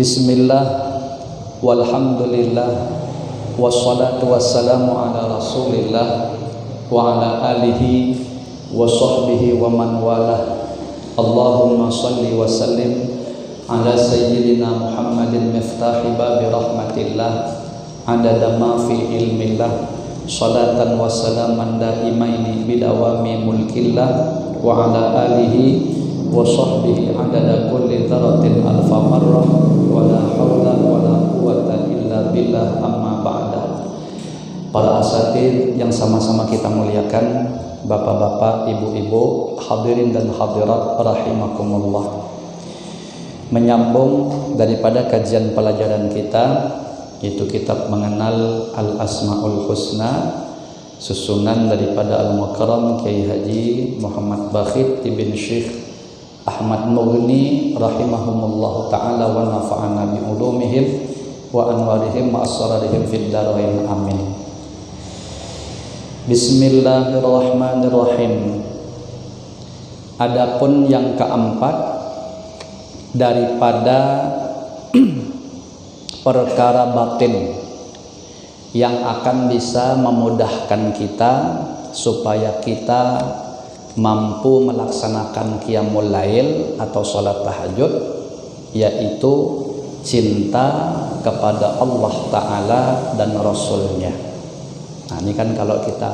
Bismillah, walhamdulillah, wassalatu wassalamu ala rasulillah wa ala alihi wa sahbihi wa man walah. Allahumma salli wa sallim ala sayyidina Muhammadin miftahi babi rahmatillah adada ma fi ilmillah, salatan wa salaman daimaini bidawami mulkillah wa ala alihi wa sahbihi adada kulli dzaratin alfa marrah wa la hawla wa la quwwata illa billah, amma ba'da. Para asatidz yang sama-sama kita muliakan, bapak-bapak, ibu-ibu, hadirin dan hadirat rahimakumullah. Menyambung daripada kajian pelajaran kita, yaitu kitab mengenal Al-Asmaul Husna, susunan daripada Al-Mukarram Kiai Haji Muhammad Bakhit bin Syekh Ahmad Mughni rahimahumullah ta'ala wa nafa'ana bi ulumihim wa anwarihim wa asrarihim fid dharain, amin. Bismillahirrahmanirrahim. Adapun yang keempat daripada perkara batin yang akan bisa memudahkan kita supaya kita mampu melaksanakan qiyamul lail atau salat tahajud, yaitu cinta kepada Allah Ta'ala dan Rasulnya. Nah, ini kan kalau kita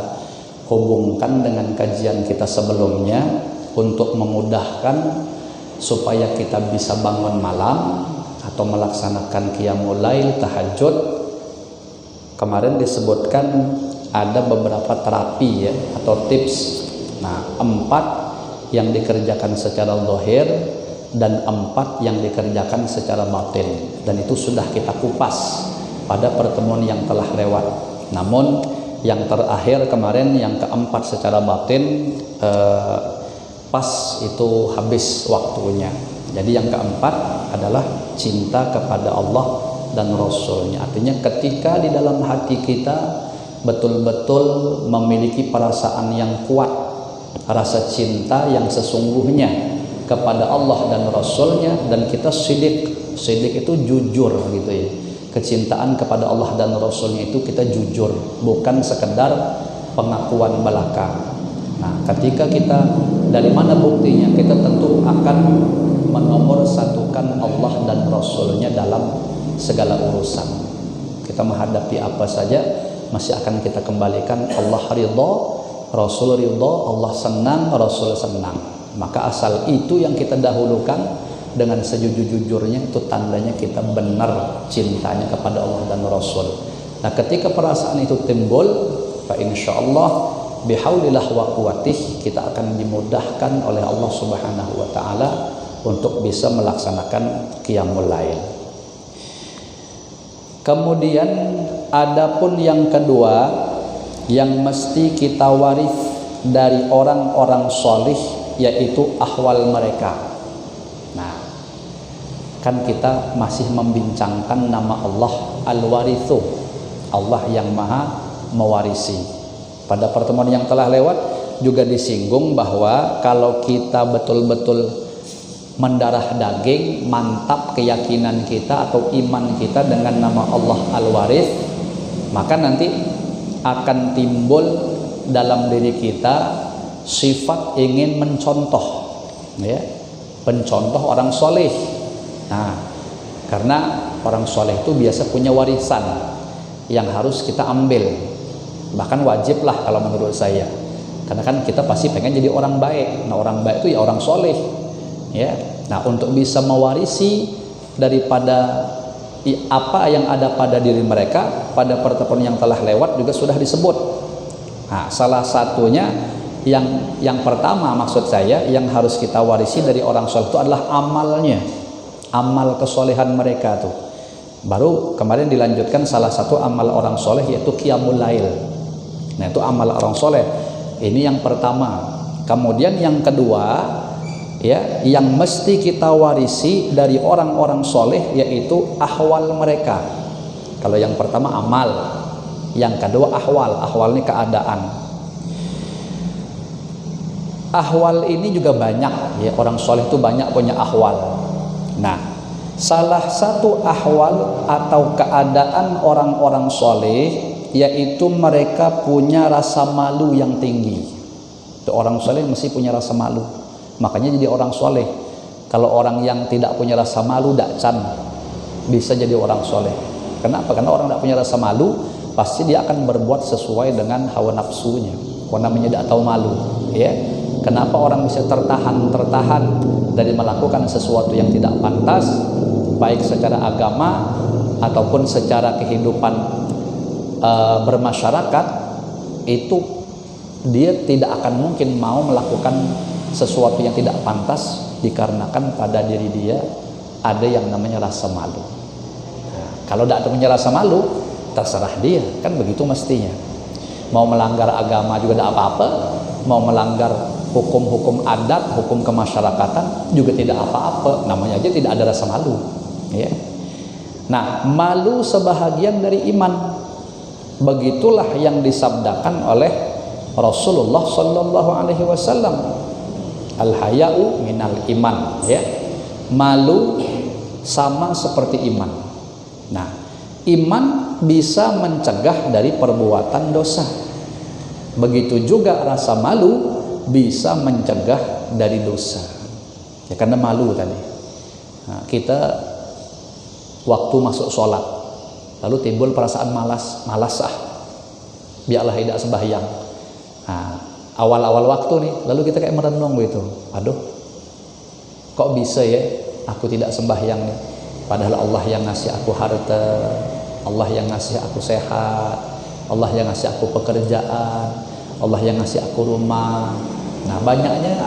hubungkan dengan kajian kita sebelumnya untuk memudahkan supaya kita bisa bangun malam atau melaksanakan qiyamul lail, tahajud. Kemarin disebutkan ada beberapa terapi ya, atau tips. Nah, 4 yang dikerjakan secara zahir dan 4 yang dikerjakan secara batin, dan itu sudah kita kupas pada pertemuan yang telah lewat. Namun yang terakhir kemarin, yang keempat secara batin, pas itu habis waktunya. Jadi yang keempat adalah cinta kepada Allah dan Rasulnya. Artinya ketika di dalam hati kita betul-betul memiliki perasaan yang kuat, rasa cinta yang sesungguhnya kepada Allah dan Rasulnya, dan kita sidik itu jujur gitu ya. Kecintaan kepada Allah dan Rasulnya itu kita jujur, bukan sekedar pengakuan belaka. Nah, ketika kita, dari mana buktinya? Kita tentu akan menomorsatukan Allah dan Rasulnya dalam segala urusan. Kita menghadapi apa saja masih akan kita kembalikan Allah ridha, Rasul ridha, Allah senang, Rasul senang. Maka asal itu yang kita dahulukan dengan sejujur-jujurnya, itu tandanya kita benar cintanya kepada Allah dan Rasul. Nah, ketika perasaan itu timbul, fa insyaallah bihaulillah wa quwwatih, kita akan dimudahkan oleh Allah Subhanahu wa taala untuk bisa melaksanakan qiyamul lail. Kemudian adapun yang kedua yang mesti kita waris dari orang-orang solih, yaitu ahwal mereka. Nah, kan kita masih membincangkan nama Allah Al-Warithu, Allah yang maha mewarisi. Pada pertemuan yang telah lewat juga disinggung bahwa kalau kita betul-betul mendarah daging, mantap keyakinan kita atau iman kita dengan nama Allah Al-Warith, maka nanti akan timbul dalam diri kita sifat ingin mencontoh, ya, pencontoh orang soleh. Nah, karena orang soleh itu biasa punya warisan yang harus kita ambil, bahkan wajib lah kalau menurut saya, karena kan kita pasti pengen jadi orang baik. Nah, orang baik itu ya orang soleh, ya. Nah, untuk bisa mewarisi daripada apa yang ada pada diri mereka, pada pertemuan yang telah lewat juga sudah disebut. Nah, salah satunya yang pertama, maksud saya yang harus kita warisi dari orang soleh itu adalah amalnya, amal kesolehan mereka tuh. Baru kemarin dilanjutkan salah satu amal orang soleh yaitu qiyamul lail. Nah, itu amal orang soleh. Ini yang pertama. Kemudian yang kedua, ya, yang mesti kita warisi dari orang-orang soleh yaitu ahwal mereka. Kalau yang pertama amal, yang kedua ahwal. Ahwal ini keadaan. Ahwal ini juga banyak, ya, orang soleh itu banyak punya ahwal. Nah, Salah satu ahwal atau keadaan orang-orang soleh yaitu mereka punya rasa malu yang tinggi. Itu orang soleh mesti punya rasa malu. Makanya jadi orang soleh. Kalau orang yang tidak punya rasa malu, dakcan bisa jadi orang soleh. Kenapa? Karena orang tidak punya rasa malu, pasti dia akan berbuat sesuai dengan hawa nafsunya. Orang namanya tidak tahu malu, ya. Kenapa orang bisa tertahan dari melakukan sesuatu yang tidak pantas, baik secara agama ataupun secara kehidupan bermasyarakat, itu dia tidak akan mungkin mau melakukan sesuatu yang tidak pantas dikarenakan pada diri dia ada yang namanya rasa malu. Nah, kalau tidak punya rasa malu, terserah dia, kan begitu mestinya. Mau melanggar agama juga tidak apa-apa, mau melanggar hukum-hukum adat, hukum kemasyarakatan juga tidak apa-apa, namanya aja tidak ada rasa malu, ya. Nah, malu sebahagian dari iman. Begitulah yang disabdakan oleh Rasulullah sallallahu alaihi wasallam. Al-haya'u minal iman, ya. Malu sama seperti iman. Nah, iman bisa mencegah dari perbuatan dosa. Begitu juga rasa malu bisa mencegah dari dosa. Ya, karena malu tadi. Nah, kita waktu masuk sholat lalu timbul perasaan malas biarlah tidak sembahyang. Nah, awal-awal waktu nih, lalu kita kayak merenung gitu, aduh, kok bisa ya aku tidak sembahyang nih, padahal Allah yang ngasih aku harta, Allah yang ngasih aku sehat, Allah yang ngasih aku pekerjaan, Allah yang ngasih aku rumah. Nah, banyaknya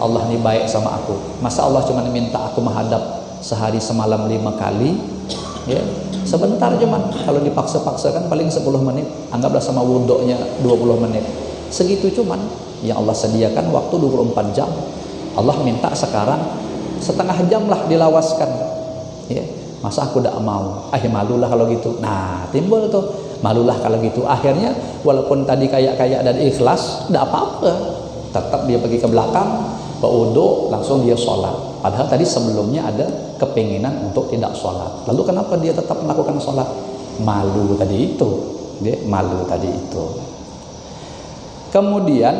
Allah nih baik sama aku, masa Allah cuma minta aku menghadap sehari semalam 5 kali, ya sebentar cuman, kalau dipaksa-paksakan paling 10 menit, anggaplah sama wuduknya 20 menit, segitu cuman yang Allah sediakan waktu 24 jam. Allah minta sekarang setengah jam lah dilawaskan, ya masa aku tidak mau, malulah kalau gitu. Nah, timbul tuh malulah kalau gitu. Akhirnya walaupun tadi kayak dan ikhlas, tidak apa-apa, tetap dia pergi ke belakang, berwudu, langsung dia sholat. Padahal tadi sebelumnya ada kepinginan untuk tidak sholat. Lalu kenapa dia tetap melakukan sholat? Malu tadi itu, dia malu tadi itu. Kemudian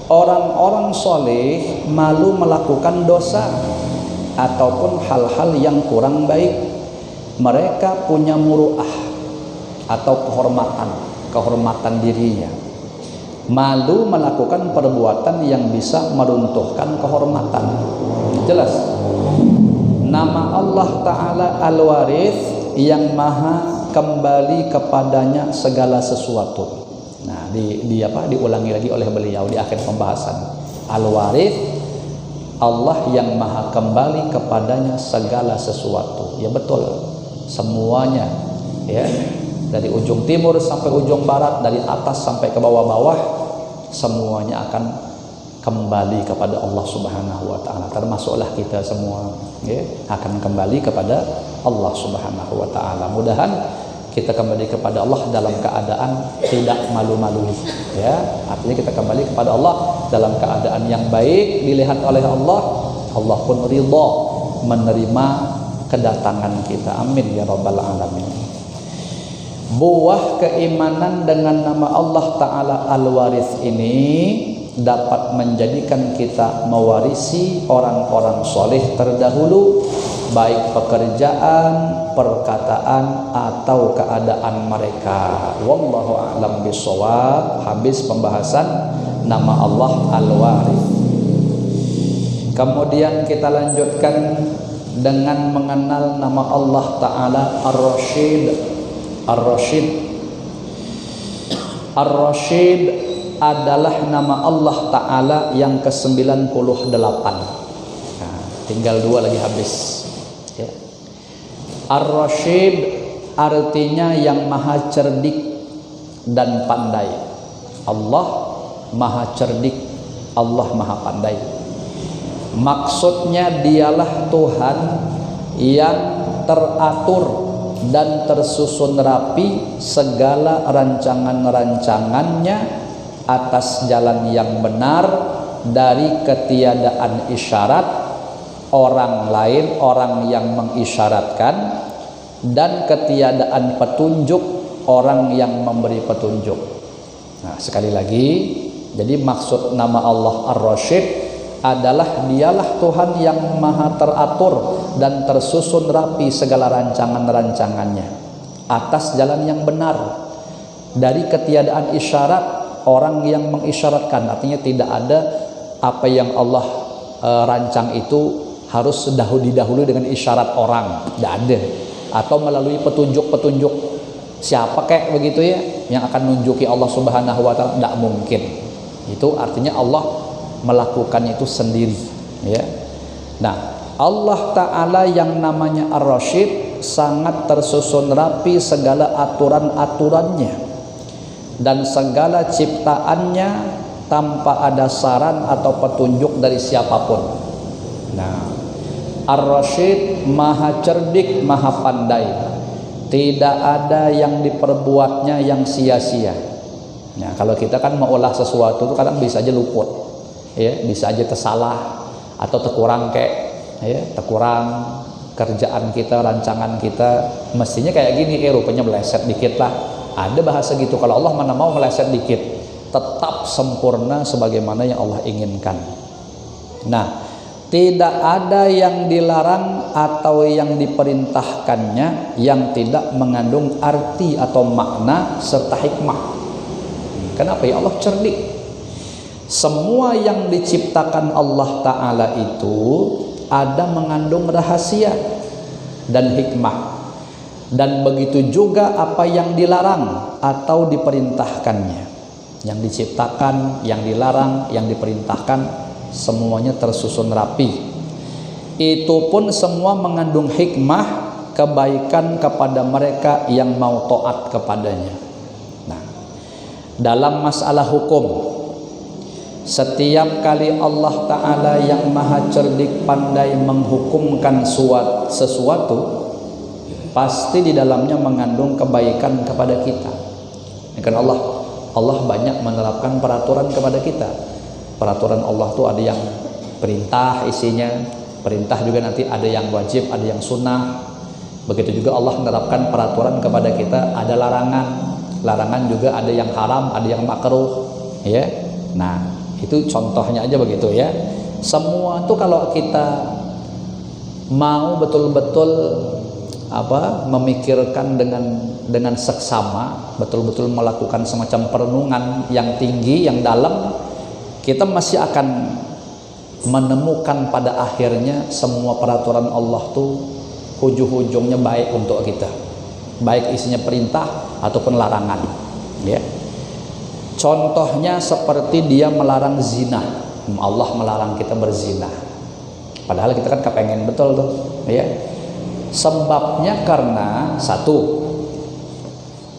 orang-orang soleh malu melakukan dosa ataupun hal-hal yang kurang baik. Mereka punya muru'ah atau kehormatan dirinya. Malu melakukan perbuatan yang bisa meruntuhkan kehormatan. Jelas. Nama Allah Ta'ala Al-Warith, yang maha kembali kepadanya segala sesuatu. Nah, diulangi lagi oleh beliau di akhir pembahasan. Al-Warith, Allah yang maha kembali kepadanya segala sesuatu. Ya betul, semuanya, ya, dari ujung timur sampai ujung barat, dari atas sampai ke bawah-bawah, semuanya akan kembali kepada Allah Subhanahu wa Ta'ala. Termasuklah kita semua, ya, akan kembali kepada Allah Subhanahu wa Ta'ala. Mudahan kita kembali kepada Allah dalam keadaan tidak malu-malu, ya. Artinya kita kembali kepada Allah dalam keadaan yang baik, dilihat oleh Allah, Allah pun ridha menerima kedatangan kita. Amin ya rabbal alamin. Buah keimanan dengan nama Allah Ta'ala Al-Warith ini dapat menjadikan kita mewarisi orang-orang soleh terdahulu, baik pekerjaan, perkataan, atau keadaan mereka. Wallahu a'lam bishawab. Habis pembahasan nama Allah Al-Warith. Kemudian kita lanjutkan dengan mengenal nama Allah Ta'ala Ar-Rasyid. Ar-Rasyid adalah nama Allah Ta'ala yang ke-98. Nah, tinggal 2 lagi habis, ya. Ar-Rasyid artinya yang maha cerdik dan pandai. Allah maha cerdik, Allah maha pandai. Maksudnya dialah Tuhan yang teratur dan tersusun rapi segala rancangan-rancangannya atas jalan yang benar, dari ketiadaan isyarat orang lain, orang yang mengisyaratkan, dan ketiadaan petunjuk orang yang memberi petunjuk. Nah, sekali lagi, jadi maksud nama Allah Ar-Rasyid adalah dialah Tuhan yang maha teratur dan tersusun rapi segala rancangan-rancangannya atas jalan yang benar. Dari ketiadaan isyarat, orang yang mengisyaratkan, artinya tidak ada apa yang Allah rancang itu harus didahului dengan isyarat orang, tidak ada, atau melalui petunjuk-petunjuk siapa kayak begitu ya yang akan nunjuki Allah Subhanahu wa taala, tidak mungkin. Itu artinya Allah melakukan itu sendiri, ya. Nah, Allah taala yang namanya Ar-Rasyid sangat tersusun rapi segala aturan-aturannya dan segala ciptaannya tanpa ada saran atau petunjuk dari siapapun. Nah, Ar-Rasyid maha cerdik, maha pandai. Tidak ada yang diperbuatnya yang sia-sia. Nah, kalau kita kan mengolah sesuatu itu kadang bisa aja luput, ya, bisa aja tersalah atau terkurang kayak, ya, terkurang kerjaan kita, rancangan kita. Mestinya kayak gini, rupanya meleset dikit lah. Ada bahasa gitu. Kalau Allah mana mau meleset dikit, tetap sempurna sebagaimana yang Allah inginkan. Nah, tidak ada yang dilarang atau yang diperintahkannya yang tidak mengandung arti atau makna serta hikmah. Kenapa? Ya Allah cerdik. Semua yang diciptakan Allah Ta'ala itu ada mengandung rahasia dan hikmah. Dan begitu juga apa yang dilarang atau diperintahkannya. Yang diciptakan, yang dilarang, yang diperintahkan, semuanya tersusun rapi. Itu pun semua mengandung hikmah, kebaikan kepada mereka yang mau taat kepadanya. Nah, dalam masalah hukum, setiap kali Allah Ta'ala yang maha cerdik pandai menghukumkan sesuatu, pasti di dalamnya mengandung kebaikan kepada kita. Karena Allah banyak menerapkan peraturan kepada kita. Peraturan Allah tuh ada yang perintah isinya, perintah juga nanti ada yang wajib, ada yang sunnah. Begitu juga Allah menerapkan peraturan kepada kita, ada larangan. Larangan juga ada yang haram, ada yang makruh, ya. Nah, itu contohnya aja begitu ya. Semua tuh kalau kita mau betul-betul memikirkan dengan seksama, betul-betul melakukan semacam perenungan yang tinggi, yang dalam, kita masih akan menemukan pada akhirnya semua peraturan Allah tuh ujung-ujungnya baik untuk kita, baik isinya perintah ataupun larangan, ya. Contohnya seperti dia melarang zina. Allah melarang kita berzina, padahal kita kan kepengen betul tuh, ya. Sebabnya karena satu,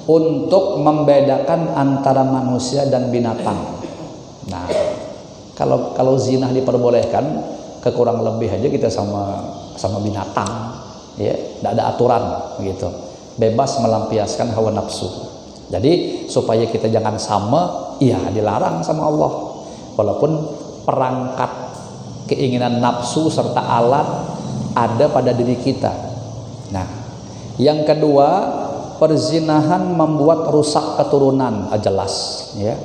untuk membedakan antara manusia dan binatang. Nah, kalau zina diperbolehkan, kekurang lebih aja kita sama binatang, ya, tidak ada aturan begitu, bebas melampiaskan hawa nafsu. Jadi supaya kita jangan sama, ya dilarang sama Allah. Walaupun perangkat keinginan nafsu serta alat ada pada diri kita. Nah, yang kedua, perzinahan membuat rusak keturunan, jelas, ya.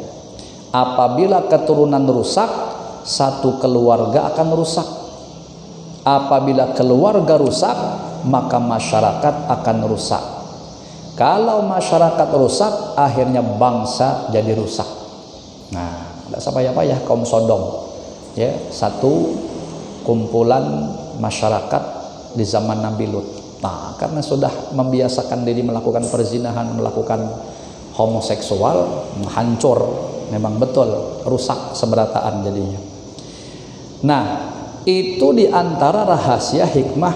Apabila keturunan rusak, satu keluarga akan rusak. Apabila keluarga rusak, maka masyarakat akan rusak. Kalau masyarakat rusak, akhirnya bangsa jadi rusak. Nah, tidak payah-payah kaum Sodom, ya, satu kumpulan masyarakat di zaman Nabi Lut. Nah, karena sudah membiasakan diri melakukan perzinahan, melakukan homoseksual, hancur, memang betul rusak seberataan jadinya. Nah, itu diantara rahasia hikmah,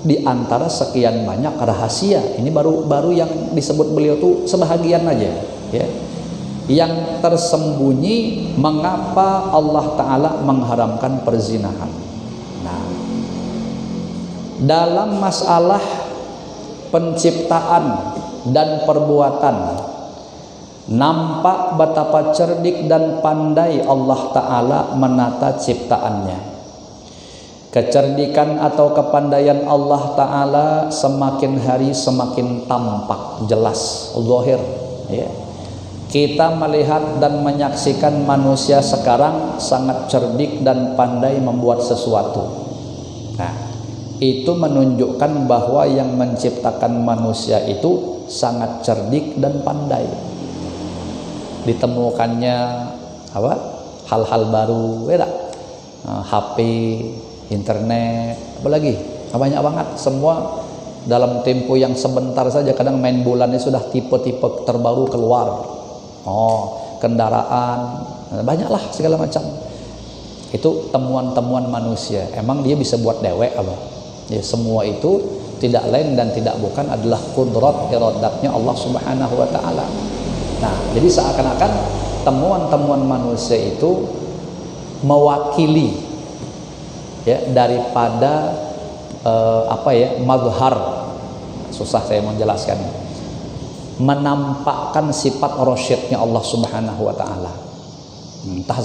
diantara sekian banyak rahasia. Ini baru yang disebut beliau tuh sebahagian aja, ya. Yang tersembunyi mengapa Allah Ta'ala mengharamkan perzinahan. Nah, dalam masalah penciptaan dan perbuatan, nampak betapa cerdik dan pandai Allah Ta'ala menata ciptaannya. Kecerdikan atau kepandaian Allah Ta'ala semakin hari semakin tampak, jelas, zahir, ya. Kita melihat dan menyaksikan manusia sekarang sangat cerdik dan pandai membuat sesuatu. Nah, itu menunjukkan bahwa yang menciptakan manusia itu sangat cerdik dan pandai. Ditemukannya apa? Hal-hal baru, beda. HP, internet, apalagi banyak banget, semua dalam tempo yang sebentar saja. Kadang main bulannya sudah tipe-tipe terbaru keluar. Kendaraan, banyaklah segala macam. Itu temuan-temuan manusia. Emang dia bisa buat dewek apa? Ya, semua itu tidak lain dan tidak bukan adalah kudrat iradatnya Allah Subhanahu wa Ta'ala. Nah, jadi seakan-akan temuan-temuan manusia itu mewakili, ya, daripada mazhar, susah saya menjelaskan, menampakkan sifat rasyidnya Allah Subhanahu wa Ta'ala. Entah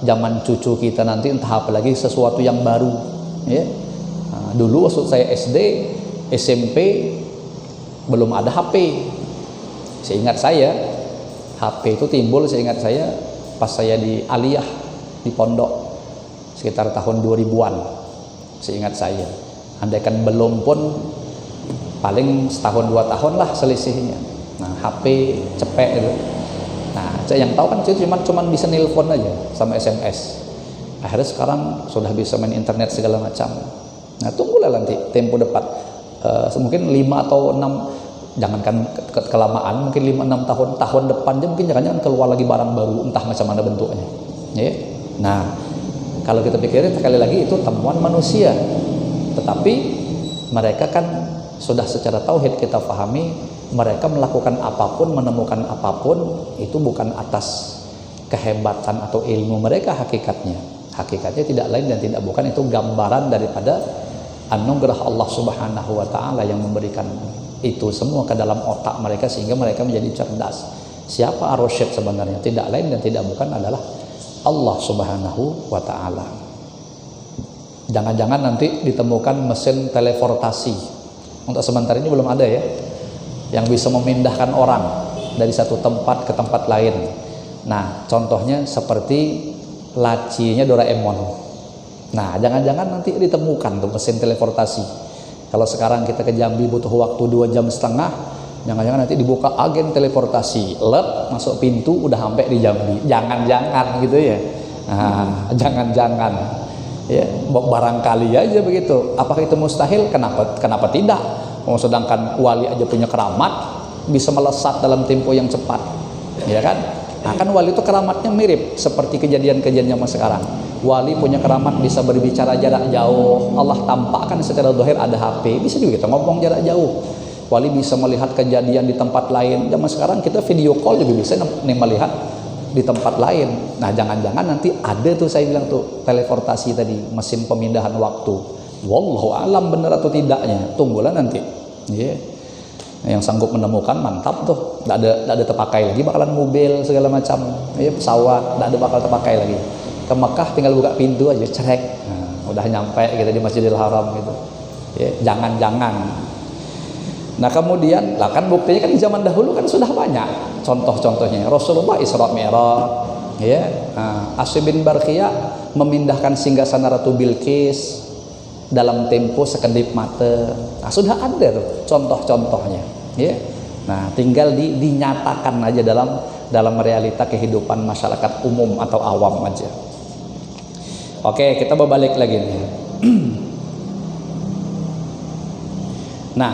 zaman cucu kita nanti, entah apalagi sesuatu yang baru, ya. Dulu waktu saya SD, SMP belum ada HP. Seingat saya HP itu timbul, seingat saya pas saya di aliyah di pondok sekitar tahun 2000-an, seingat saya. Andaikan belum pun paling setahun 2 tahun lah selisihnya. Nah, HP cepet itu. Nah, yang tahu kan itu cuman bisa nelpon aja sama SMS. Akhirnya sekarang sudah bisa main internet segala macam. Nah, tunggulah nanti tempo depan, mungkin 5 atau 6, jangankan kelamaan, mungkin 5-6 tahun depan aja mungkin jangan keluar lagi barang baru, entah macam mana bentuknya, ya. Nah, kalau kita pikirin sekali lagi itu temuan manusia, tetapi mereka kan sudah secara tauhid kita pahami, mereka melakukan apapun, menemukan apapun itu bukan atas kehebatan atau ilmu mereka. Hakikatnya tidak lain dan tidak bukan, itu gambaran daripada anugerah Allah Subhanahu wa Ta'ala yang memberikan itu semua ke dalam otak mereka sehingga mereka menjadi cerdas. Siapa ar-rasyid sebenarnya? Tidak lain dan tidak bukan adalah Allah Subhanahu wa Ta'ala. Jangan-jangan nanti ditemukan mesin teleportasi. Untuk sementara ini belum ada, ya, yang bisa memindahkan orang dari satu tempat ke tempat lain. Nah, contohnya seperti lacinya Doraemon. Nah, jangan-jangan nanti ditemukan tuh mesin teleportasi. Kalau sekarang kita ke Jambi butuh waktu 2,5 jam, jangan-jangan nanti dibuka agen teleportasi, masuk pintu udah sampai di Jambi. Jangan-jangan gitu, ya. Nah, jangan-jangan, ya, barangkali aja begitu. Apakah itu mustahil? Kenapa tidak? Sedangkan wali aja punya keramat bisa melesat dalam tempo yang cepat, ya kan? Nah, kan wali itu keramatnya mirip seperti kejadian-kejadian zaman sekarang. Wali punya keramat bisa berbicara jarak jauh. Allah tampakkan secara zahir ada HP, bisa juga kita ngomong jarak jauh. Wali bisa melihat kejadian di tempat lain. Zaman sekarang kita video call juga bisa melihat di tempat lain. Nah, jangan-jangan nanti ada tuh, saya bilang tuh, teleportasi tadi, mesin pemindahan waktu. Wallahu alam benar atau tidaknya, tunggulah nanti, yeah. Yang sanggup menemukan mantap tuh, tidak ada terpakai lagi, bakalan mobil segala macam, ya, pesawat, tidak ada bakal terpakai lagi. Ke Mekah tinggal buka pintu aja, cerek, nah, udah nyampe kita di Masjidil Haram gitu, ya. Jangan-jangan. Nah, kemudian lah kan buktinya kan di zaman dahulu kan sudah banyak contoh-contohnya. Rasulullah Isra Mi'raj, ya. Asyib bin Barqiyah memindahkan singgasana Ratu Bilqis dalam tempo sekedip mata. Nah, sudah ada tuh contoh-contohnya, ya. Nah, tinggal dinyatakan aja dalam realita kehidupan masyarakat umum atau awam aja. Oke, kita berbalik lagi nih. Nah,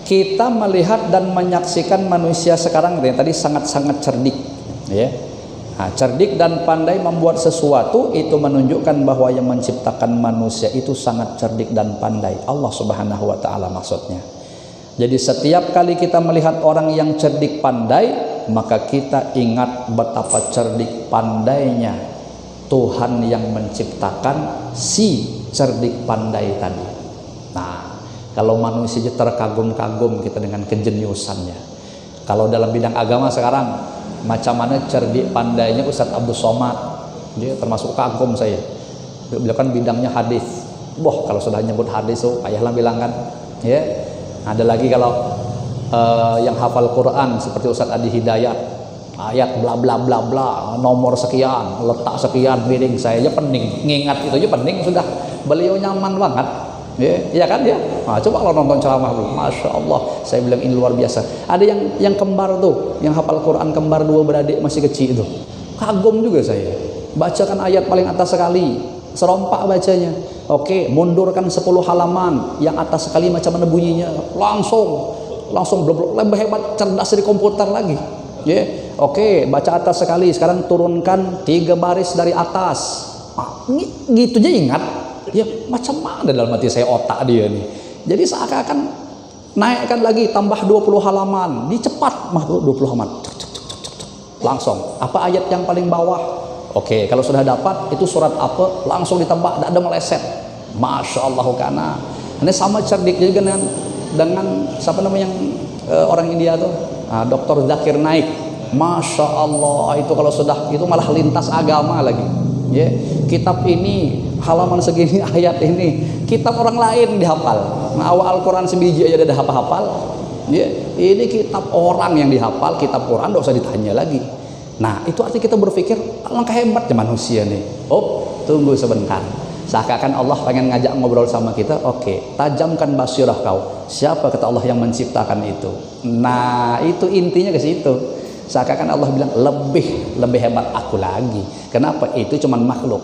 kita melihat dan menyaksikan manusia sekarang yang tadi sangat-sangat cerdik, ya. Nah, cerdik dan pandai membuat sesuatu itu menunjukkan bahwa yang menciptakan manusia itu sangat cerdik dan pandai. Allah Subhanahu wa Ta'ala maksudnya. Jadi setiap kali kita melihat orang yang cerdik pandai, maka kita ingat betapa cerdik pandainya Tuhan yang menciptakan si cerdik pandai tadi. Nah, kalau manusia terkagum-kagum kita dengan kejeniusannya. Kalau dalam bidang agama sekarang, macam mana cerdik pandainya Ustadz Abdul Somad, dia termasuk kagum saya. Beliau kan bidangnya hadis. Wah, kalau sudah nyebut hadis tuh payahlah bilang kan. Ya. Ada lagi kalau yang hafal Quran seperti Ustaz Adi Hidayat, ayat bla bla bla bla, nomor sekian, letak sekian, miring saya aja pening. Ngingat itu aja pening sudah. Beliau nyaman banget. Ya, iya kan ya. Nah, coba kalau nonton ceramah dulu, masya Allah, saya bilang ini luar biasa. Ada yang kembar tuh, yang hafal Quran kembar 2 beradik masih kecil itu. Kagum juga saya. Bacakan ayat paling atas sekali, serompak bacanya. Oke, mundurkan 10 halaman, yang atas sekali macam mana bunyinya, langsung lebih hebat, cerdas dari komputer lagi. Ya, oke, baca atas sekali, sekarang turunkan 3 baris dari atas. Gitu aja ingat. Ya macam mana dalam hati saya otak dia nih. Jadi seakan-akan naikkan lagi tambah 20 halaman, dicepat mah 20 halaman. Langsung. Apa ayat yang paling bawah? Oke, kalau sudah dapat itu surat apa? Langsung ditambah, tidak ada meleset. Masya Allah karena ini sama cerdik juga dengan siapa namanya yang orang India tuh, Dr. Zakir Naik. Masya Allah itu kalau sudah itu malah lintas agama lagi. Ya, kitab ini halaman segini, ayat ini, kitab orang lain dihafal. Nah, awal Al-Quran sebiji aja udah hafal. Ya, ini kitab orang yang dihafal, kitab Quran tidak usah ditanya lagi. Nah, itu artinya kita berpikir langkah hebatnya manusia nih. Oh, tunggu sebentar. Seakan-akan Allah pengen ngajak ngobrol sama kita. Oke, tajamkan basirah kau. Siapa kata Allah yang menciptakan itu? Nah, itu intinya ke situ. Seakan-akan Allah bilang lebih hebat aku lagi. Kenapa? Itu cuman makhluk.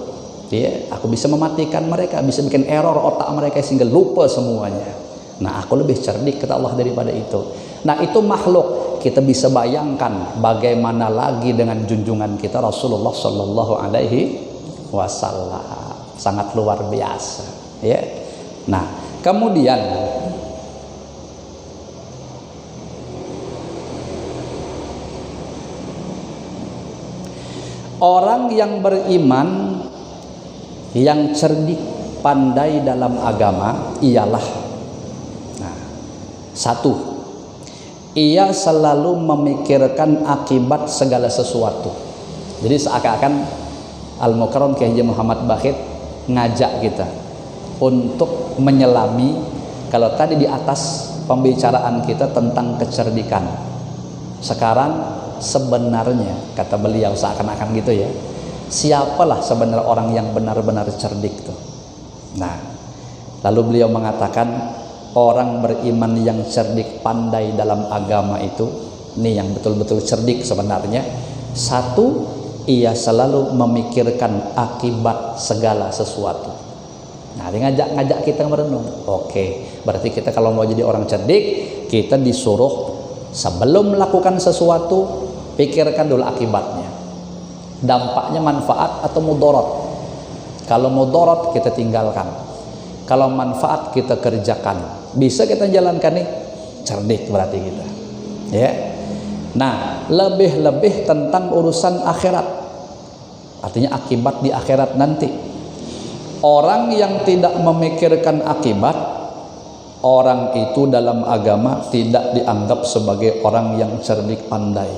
Ya, aku bisa mematikan mereka, bisa bikin error otak mereka sehingga lupa semuanya. Nah, aku lebih cerdik kata Allah daripada itu. Nah, itu makhluk. Kita bisa bayangkan bagaimana lagi dengan junjungan kita Rasulullah Shallallahu Alaihi Wasallam. Sangat luar biasa. Ya. Nah, kemudian orang yang beriman, yang cerdik, pandai dalam agama ialah, nah, satu, ia selalu memikirkan akibat segala sesuatu. Jadi seakan-akan Al-Mukarram Kiai Haji Muhammad Bakhit ngajak kita untuk menyelami, kalau tadi di atas pembicaraan kita tentang kecerdikan, sekarang sebenarnya kata beliau seakan-akan gitu ya, siapalah sebenarnya orang yang benar-benar cerdik tuh. Nah, lalu beliau mengatakan orang beriman yang cerdik pandai dalam agama itu, nih yang betul-betul cerdik sebenarnya. Satu, ia selalu memikirkan akibat segala sesuatu. Nah, dia ngajak kita merenung. Oke, berarti kita kalau mau jadi orang cerdik, kita disuruh sebelum melakukan sesuatu pikirkan dulu akibatnya, dampaknya manfaat atau mudarat. Kalau mudarat kita tinggalkan, kalau manfaat kita kerjakan. Bisa kita jalankan nih, cerdik berarti kita. Ya. Nah, lebih-lebih tentang urusan akhirat, artinya akibat di akhirat nanti. Orang yang tidak memikirkan akibat, orang itu dalam agama tidak dianggap sebagai orang yang cerdik pandai.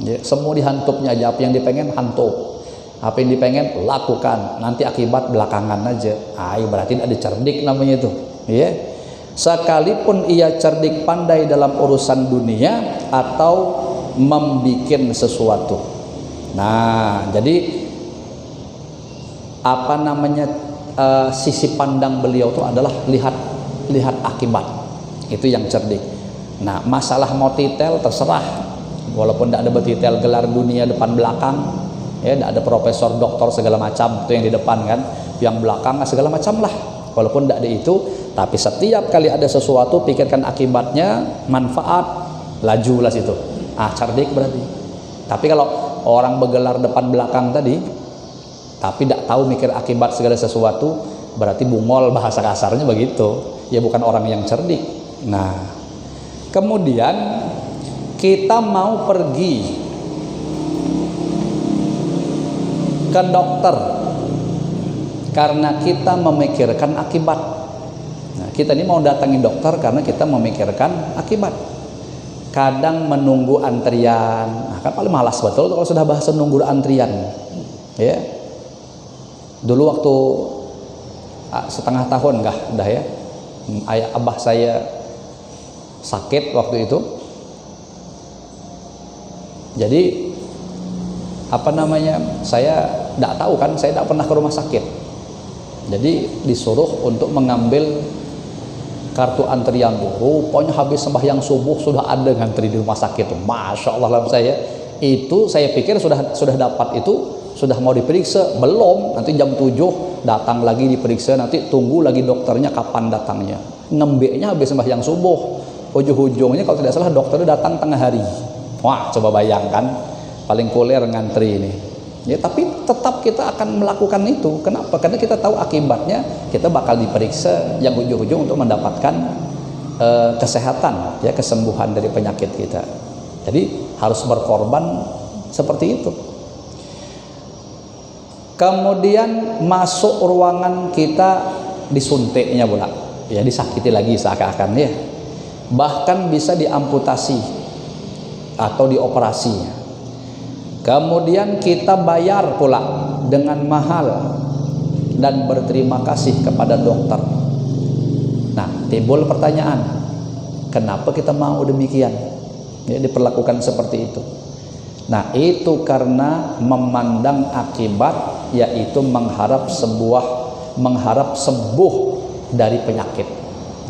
Ya, semua dihantupnya aja, apa yang dipengen hantup, apa yang dipengen lakukan, nanti akibat belakangan aja. Berarti tidak cerdik namanya itu. Ya, sekalipun ia cerdik pandai dalam urusan dunia atau membikin sesuatu. Nah, jadi apa namanya sisi pandang beliau itu adalah lihat akibat. Itu yang cerdik. Nah, masalah mau titel terserah. Walaupun tidak ada betitel gelar dunia depan belakang, ya tidak ada profesor doktor segala macam, itu yang di depan kan, yang belakang segala macam lah. Walaupun tidak ada itu, tapi setiap kali ada sesuatu pikirkan akibatnya, manfaat, lajulah situ. Cerdik berarti. Tapi kalau orang bergelar depan belakang tadi, tapi tidak tahu mikir akibat segala sesuatu, berarti bungol, bahasa kasarnya begitu. Ya bukan orang yang cerdik. Nah, kemudian kita mau pergi ke dokter karena kita memikirkan akibat. Nah, kita ini mau datangin dokter karena kita memikirkan akibat. Kadang menunggu antrian, kan paling malas betul kalau sudah bahasa nunggu antrian. Ya. Dulu waktu setengah tahun dah ya, ayah abah saya sakit waktu itu. Jadi apa namanya, saya tidak tahu kan, saya tidak pernah ke rumah sakit. Jadi disuruh untuk mengambil kartu antrian tuh. Rupanya habis sembahyang subuh sudah ada ngantri di rumah sakit tuh. Masya Allah, saya itu saya pikir sudah dapat itu, sudah mau diperiksa, belum. Nanti jam 7 datang lagi diperiksa, nanti tunggu lagi dokternya kapan datangnya. Ngembeknya habis sembahyang subuh. Ujung-ujungnya kalau tidak salah dokternya datang tengah hari. Wah, coba bayangkan, paling kuler ngantri ini. Ya, tapi tetap kita akan melakukan itu. Kenapa? Karena kita tahu akibatnya kita bakal diperiksa yang ujung-ujung untuk mendapatkan kesehatan, ya, kesembuhan dari penyakit kita. Jadi harus berkorban seperti itu. Kemudian masuk ruangan kita disuntiknya pula, ya, disakiti lagi seakan-akan, ya. Bahkan bisa diamputasi atau dioperasi. Kemudian kita bayar pula dengan mahal dan berterima kasih kepada dokter. Nah, timbul pertanyaan, kenapa kita mau demikian? Ya, diperlakukan seperti itu. Nah, itu karena memandang akibat, yaitu mengharap sembuh dari penyakit.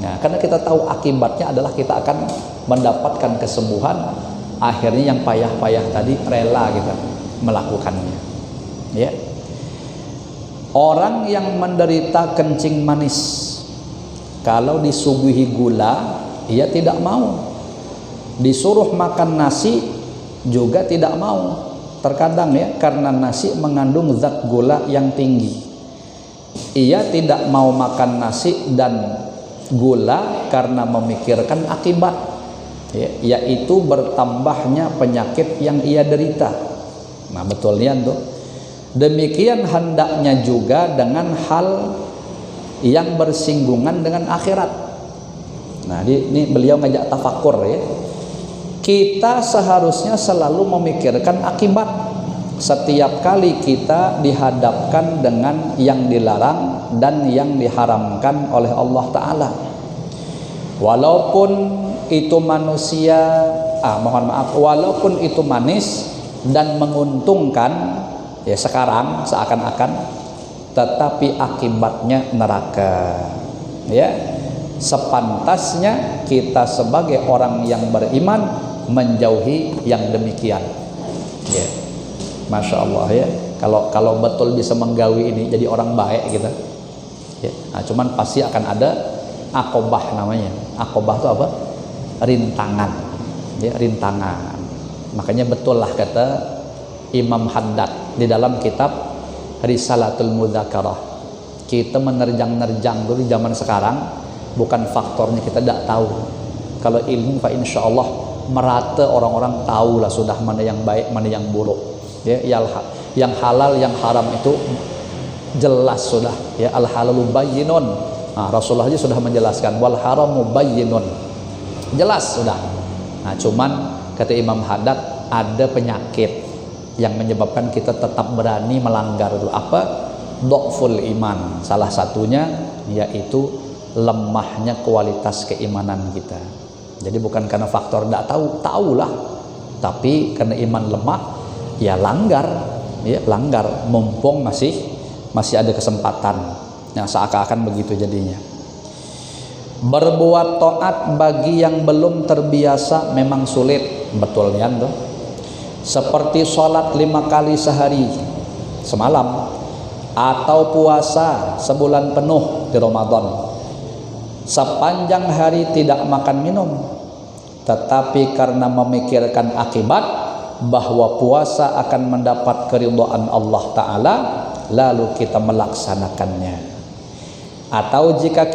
Nah, karena kita tahu akibatnya adalah kita akan mendapatkan kesembuhan. Akhirnya yang payah-payah tadi rela kita melakukannya, ya. Orang yang menderita kencing manis, kalau disuguhi gula, ia tidak mau. Disuruh makan nasi juga tidak mau. Terkadang, ya, karena nasi mengandung zat gula yang tinggi, ia tidak mau makan nasi dan gula karena memikirkan akibat, ya, yaitu bertambahnya penyakit yang ia derita. Nah, betulnya tuh. Demikian hendaknya juga dengan hal yang bersinggungan dengan akhirat. Nah, ini beliau ngajak tafakur, ya. Kita seharusnya selalu memikirkan akibat. Setiap kali kita dihadapkan dengan yang dilarang dan yang diharamkan oleh Allah Ta'ala, walaupun itu manusia, walaupun itu manis dan menguntungkan, ya, sekarang seakan-akan, tetapi akibatnya neraka, ya. Sepantasnya kita sebagai orang yang beriman menjauhi yang demikian, ya. Masya Allah, ya. Kalau betul bisa menggawi ini jadi orang baik kita, ya. Nah, cuman pasti akan ada akobah namanya. Akobah itu apa? Rintangan, ya, rintangan. Makanya betul lah kata Imam Haddad di dalam kitab Risalatul Mudzakarah, kita menerjang-nerjang dulu di zaman sekarang, bukan faktornya kita tidak tahu. Kalau ilmu, fa insya Allah merata, orang-orang tahu lah sudah mana yang baik, mana yang buruk, ya. Yang halal, yang haram itu jelas sudah, ya. Al halalu bayyinun. Nah, Rasulullah aja sudah menjelaskan, wal haramu bayyinun, jelas sudah. Nah, cuman kata Imam Haddad ada penyakit yang menyebabkan kita tetap berani melanggar itu. Apa? Dhaful iman. Salah satunya yaitu lemahnya kualitas keimanan kita. Jadi bukan karena faktor tidak tahulah, tapi karena iman lemah, ya langgar, ya langgar, mumpung masih ada kesempatan. Nah, seakan-akan begitu jadinya. Berbuat taat bagi yang belum terbiasa memang sulit, betulnya tuh. Seperti sholat 5 kali sehari semalam, atau puasa sebulan penuh di Ramadan, sepanjang hari tidak makan minum, tetapi karena memikirkan akibat bahwa puasa akan mendapat keridhaan Allah Ta'ala, lalu kita melaksanakannya. Atau jika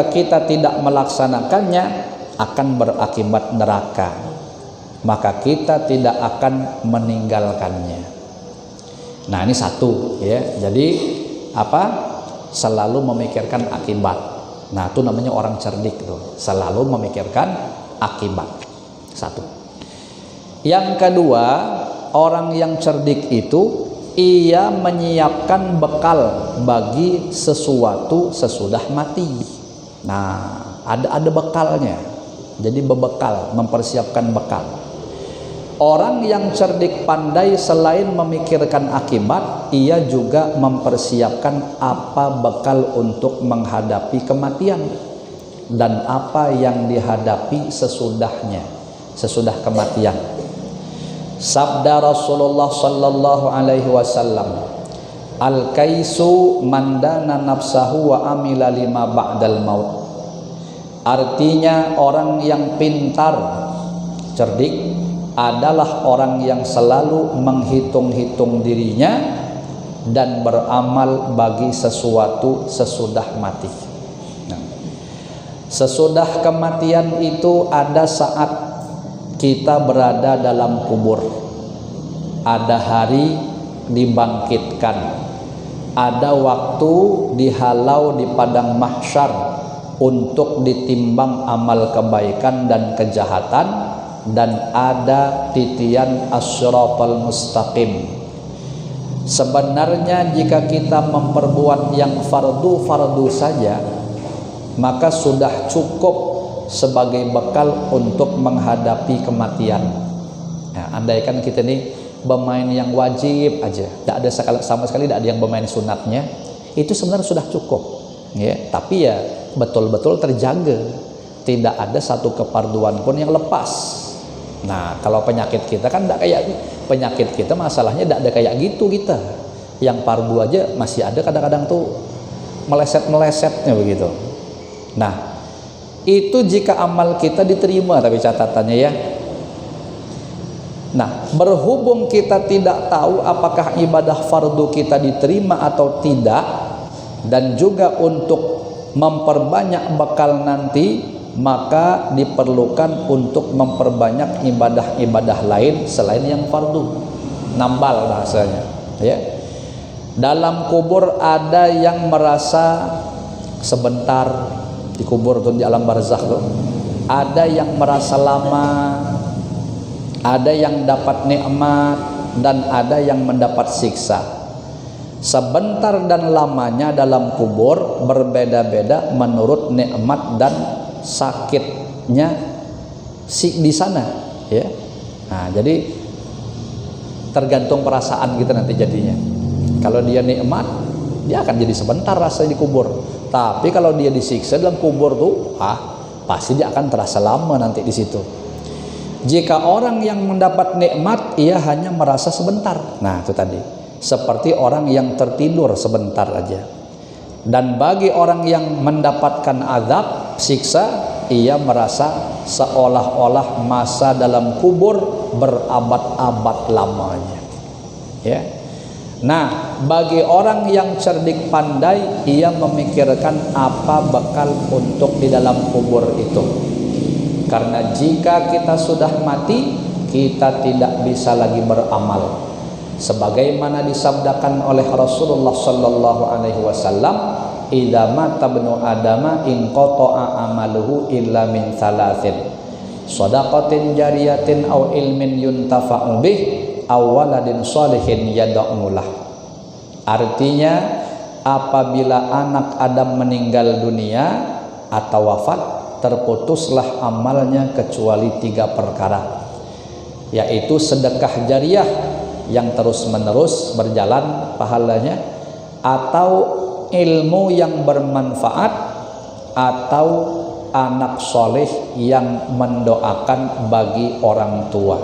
kita tidak melaksanakannya akan berakibat neraka, maka kita tidak akan meninggalkannya. Nah, ini satu, ya. Jadi apa? Selalu memikirkan akibat. Nah, itu namanya orang cerdik tuh, selalu memikirkan akibat. Satu. Yang kedua, orang yang cerdik itu ia menyiapkan bekal bagi sesuatu sesudah mati. Nah, ada bekalnya. Jadi berbekal, mempersiapkan bekal. Orang yang cerdik pandai selain memikirkan akibat, ia juga mempersiapkan apa bekal untuk menghadapi kematian dan apa yang dihadapi sesudahnya, sesudah kematian. Sabda Rasulullah sallallahu alaihi wasallam, al-kaisu mandana nafsahu wa amila lima ba'dal maut. Artinya orang yang pintar, cerdik adalah orang yang selalu menghitung-hitung dirinya dan beramal bagi sesuatu sesudah mati. Nah, sesudah kematian itu ada saat kita berada dalam kubur, ada hari dibangkitkan, ada waktu dihalau di padang mahsyar untuk ditimbang amal kebaikan dan kejahatan, dan ada titian as-siratal mustaqim. Sebenarnya jika kita memperbuat yang fardu-fardu saja, maka sudah cukup sebagai bekal untuk menghadapi kematian. Nah, andaikan kita ini bermain yang wajib aja, tidak ada sama sekali tidak ada yang bermain sunatnya, itu sebenarnya sudah cukup, ya. Tapi ya betul-betul terjaga, tidak ada satu keparduan pun yang lepas. Nah, kalau penyakit kita kan tidak kayak penyakit kita, masalahnya tidak ada kayak gitu kita. Yang fardu aja masih ada kadang-kadang tuh meleset-melesetnya begitu. Nah, itu jika amal kita diterima, tapi catatannya ya. Nah, berhubung kita tidak tahu apakah ibadah fardu kita diterima atau tidak, dan juga untuk memperbanyak bekal nanti, maka diperlukan untuk memperbanyak ibadah-ibadah lain selain yang fardu, nambal bahasanya, ya. Dalam kubur ada yang merasa sebentar di kubur tuh, di alam barzakh tuh, ada yang merasa lama, ada yang dapat nikmat, dan ada yang mendapat siksa. Sebentar dan lamanya dalam kubur berbeda-beda menurut nikmat dan sakitnya di sana, ya. Nah, jadi tergantung perasaan kita nanti jadinya. Kalau dia nikmat, dia akan jadi sebentar rasanya di kubur. Tapi kalau dia disiksa dalam kubur tuh, pasti dia akan terasa lama nanti di situ. Jika orang yang mendapat nikmat, ia hanya merasa sebentar. Nah, itu tadi. Seperti orang yang tertidur sebentar aja. Dan bagi orang yang mendapatkan azab, siksa, ia merasa seolah-olah masa dalam kubur berabad-abad lamanya, ya. Nah, bagi orang yang cerdik pandai, ia memikirkan apa bekal untuk di dalam kubur itu. Karena jika kita sudah mati, kita tidak bisa lagi beramal. Sebagaimana disabdakan oleh Rasulullah sallallahu alaihi wasallam, idza mata ibnu adama in qata'a amaluhu illa min thalathin, shadaqatin jariyatin aw ilmin yuntafa'u bih aw waladin shalihin yad'u lah. Artinya, apabila anak Adam meninggal dunia atau wafat, terputuslah amalnya kecuali 3 perkara, yaitu sedekah jariah yang terus-menerus berjalan pahalanya, atau ilmu yang bermanfaat, atau anak soleh yang mendoakan bagi orang tua.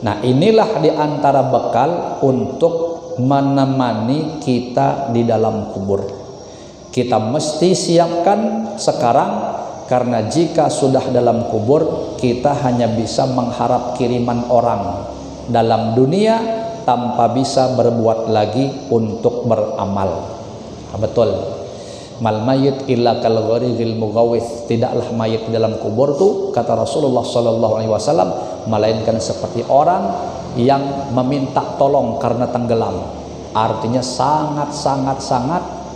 Nah, inilah diantara bekal untuk menemani kita di dalam kubur. Kita mesti siapkan sekarang, karena jika sudah dalam kubur, kita hanya bisa mengharap kiriman orang dalam dunia tanpa bisa berbuat lagi untuk beramal. Betul, mal mayit illa kal gharigil mughawith, tidaklah mayit dalam kubur tuh, kata Rasulullah sallallahu alaihi wasallam, melainkan seperti orang yang meminta tolong karena tenggelam. Artinya sangat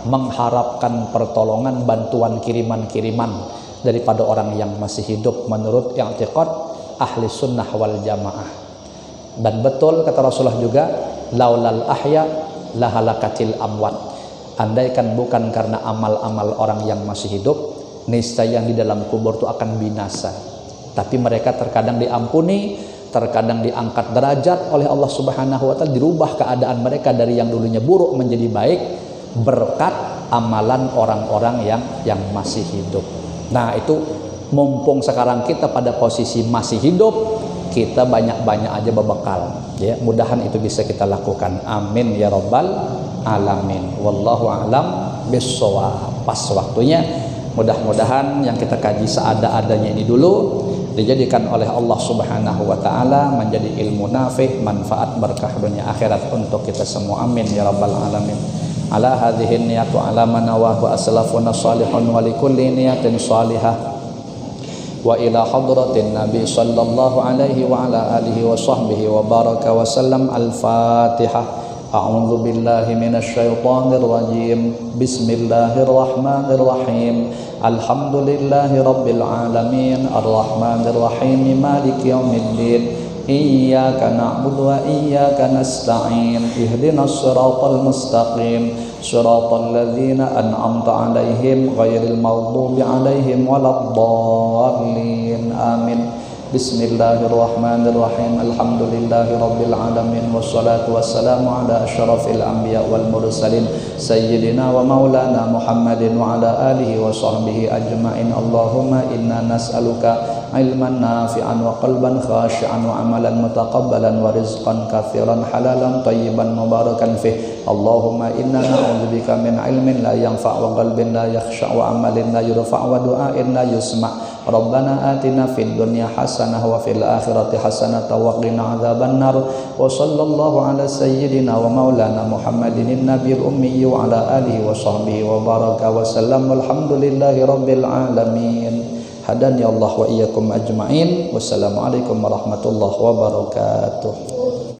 mengharapkan pertolongan, bantuan, kiriman-kiriman daripada orang yang masih hidup menurut i'tiqad ahli sunnah wal jamaah. Dan betul kata Rasulullah juga, laulal ahya lahalakatil amwat. Andaikan bukan karena amal-amal orang yang masih hidup, niscaya yang di dalam kubur itu akan binasa. Tapi mereka terkadang diampuni, terkadang diangkat derajat oleh Allah Subhanahu wa taala, dirubah keadaan mereka dari yang dulunya buruk menjadi baik berkat amalan orang-orang yang masih hidup. Nah, itu mumpung sekarang kita pada posisi masih hidup, kita banyak-banyak aja berbekal, ya. Mudahan itu bisa kita lakukan. Amin ya rabbal alamin. Wallahu a'lam bissawab. Pas waktunya, mudah-mudahan yang kita kaji seada-adanya ini dulu dijadikan oleh Allah Subhanahu wa taala menjadi ilmu nafi', manfaat, berkah dunia akhirat untuk kita semua. Amin ya rabbal alamin. Ala hadhihi niyatu ala man nawahu aslafuna salihun wa likulli niyatin salihah wa ila hadratin nabi sallallahu alaihi wa ala alihi wa sahbihi wa baraka wa sallam. Al-Fatihah. A'udzu billahi minasy syaithanir rajim. Bismillahirrahmanirrahim. Alhamdulillahi rabbil alamin arrahmanir rahim maliki yaumiddin. Iyyaka na'budu wa iyyaka nasta'in. Ihdinas siratal mustaqim. Siratal ladzina an'amta 'alaihim ghairil maghdubi 'alaihim waladdallin. Amin. Bismillahirrahmanirrahim. Alhamdulillahi rabbil alamin wassalatu wassalamu ala asyrafil anbiya wal mursalin sayyidina wa maulana Muhammadin wa ala alihi wa sahbihi ajmain. Allahumma inna nas'aluka ilman nafi'an wa qalban khashi'an wa amalan mutaqabbalan wa rizqan katsiran halalan tayyiban mubarakan fih. Allahumma inna na'udzubika min ilmin la yanfa' wa qalbin la yakhsha' wa amalin la yurfa' wa du'ain la yusma'. Rabbana atina fid dunya hasanah wa fil akhirati hasanah wa qina adzabannar. Wa sallallahu ala sayyidina wa maulana Muhammadin nabiyil ummi wa ala alihi wa sahbihi wa baraka wa sallam. Walhamdulillahi rabbil alamin. Hadani Allah wa iyyakum ajma'in. Wassalamualaikum warahmatullahi wabarakatuh.